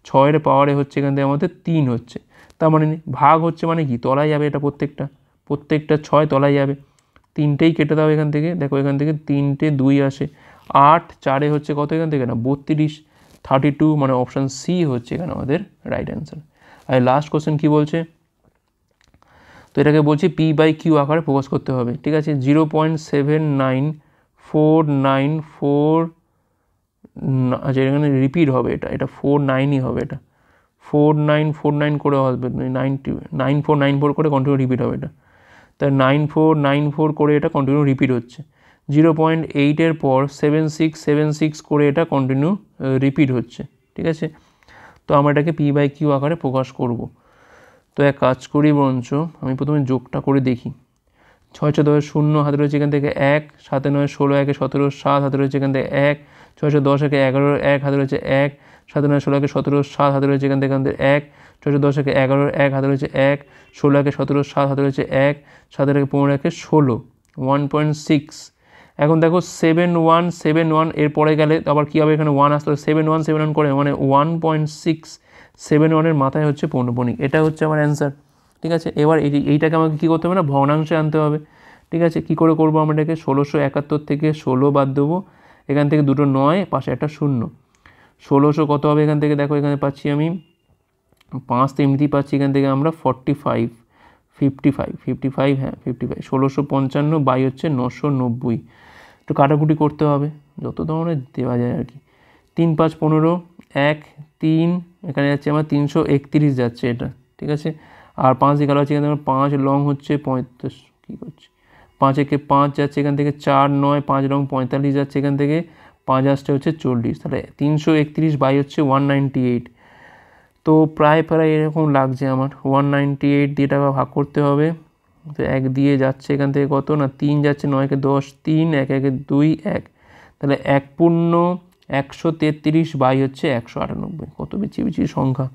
6-এর পাওয়ারে হচ্ছে এখান থেকে আমাদের 3 হচ্ছে। তার মানে ভাগ হচ্ছে মানে কি তলায় যাবে, এটা প্রত্যেকটা 6 তলায় যাবে। 3টেই কেটে দাও এখান থেকে, দেখো এখান থেকে 3টে 2 আসে, 8 4-এ হচ্ছে কত এখান থেকে না 32, 32 মানে অপশান সি হচ্ছে এখানে আমাদের রাইট অ্যান্সার। আর লাস্ট কোশ্চেন কী বলছে, তো এটাকে বলছি P/Q আকারে প্রকাশ করতে হবে, ঠিক আছে। 0.79494, আচ্ছা এখানে রিপিট হবে, এটা 49ই হবে, এটা 4949 করে হবে, 9494 করে কন্টিনিউ রিপিট হবে এটা, তাই 9494 করে এটা কন্টিনিউ রিপিট হচ্ছে। 0.8-এর পর 7676 করে এটা কন্টিনিউ রিপিট হচ্ছে, ঠিক আছে। তো আমরা এটাকে P/Q আকারে প্রকাশ করব। তো এক কাজ করি বরঞ্চ আমি প্রথমে যোগটা করে দেখি। 6 6 10 0 হাতে রয়েছে এখান থেকে 1, 7 9 16 1 17 7 হাতে রয়েছে এখান থেকে 1, 6 6 10 1 11 1 হাতে রয়েছে 1, 7 9 16 1 17 7 হাতে রয়েছে এখান থেকে 1, 6 6 10 1 11 1 হাতে রয়েছে 1, 16 1 17 7 হাতে রয়েছে 1, 7 1 15 1 16, 1.6। এখন দেখো 7171 এর পরে গেলে আবার কী হবে, এখানে 1 আসতে হবে, 7171 করে মানে 1.671-এর মাথায় হচ্ছে পৌনঃপুনিক, এটা হচ্ছে আমার অ্যান্সার, ঠিক আছে। এবার এইটাকে আমাকে কী করতে হবে না ভগ্নাংশে আনতে হবে, ঠিক আছে। কী করে করবো আমরা এটাকে, 1671 থেকে 16 বাদ দেবো, এখান থেকে দুটো 9 পাশে একটা 0, 1600 কত হবে এখান থেকে, দেখো এখানে পাচ্ছি আমি 5 তো এমনিতেই পাচ্ছি এখান থেকে আমরা 55 55 হ্যাঁ 55, 1655 বাই হচ্ছে 990, একটু কাটাকুটি করতে হবে যত ধরনের দেওয়া যায় আর কি। 3 5 15 1 3, এখানে যাচ্ছে আমার 331 যাচ্ছে এটা, ঠিক আছে। আর 5 দিয়ে গেল হচ্ছে এখান থেকে 5 লং হচ্ছে 35, কী করছি 5 একে 5 যাচ্ছে এখান থেকে 4 9 5 লং 45 যাচ্ছে এখান থেকে, 5 আসতে হচ্ছে 40, তাহলে 331 বাই হচ্ছে 198। তো প্রায় এরকম লাগছে আমার, 198 দিয়ে টাকা ভাগ করতে হবে। তো 1 দিয়ে যাচ্ছে এখান থেকে কত না 3 যাচ্ছে, 9কে 10 3 1 1 2 1, তাহলে 1.133 বাই হচ্ছে 198, কত বিচি সংখ্যা।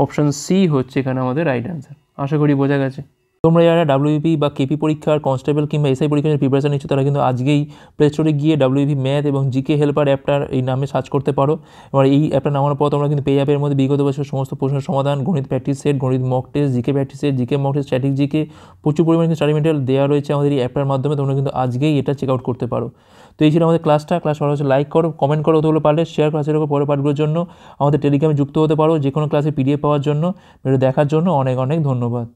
অপশান সি হচ্ছে এখানে আমাদের রাইট অ্যান্সার। আশা করি বোঝা গেছে। তোমরা যারা WBP বা কেপি পরীক্ষার কনস্টেবল কিংবা এসআই পরীক্ষার প্রিপারেশন নিচ্ছ তারা কিন্তু আজকেই প্লে স্টোরে গিয়ে WBP ম্যাথ এবং জিকে হেল্পার অ্যাপটার এই নামে সার্চ করতে পারো। এবার এই অ্যাপটা নামানোর পর তোমরা কিন্তু পেয়ে যাবে এর মধ্যে বিগত বছর সমস্ত প্রশ্নের সমাধান, গণিত প্র্যাকটিস সেট, গণিত mock test, GK practice set, GK mock test, static GK, প্রচুর পরিমাণে স্টাডি মেটেরিয়াল দেওয়া রয়েছে আমাদের এই অ্যাপটার মাধ্যমে। তোমরা কিন্তু আজকেই এটা চেক আউট করতে পারো। তো এই ছিল আমাদের ক্লাস ভালো হচ্ছে লাইক করো, কমেন্ট করো, অতগুলো পারলে শেয়ার ক্লাসের উপর পরের পাঠগুলোর জন্য আমাদের টেলিগ্রামে যুক্ত হতে পারো যে কোনো ক্লাসে PDF পাওয়ার জন্য। ভিডিও দেখার জন্য অনেক অনেক ধন্যবাদ।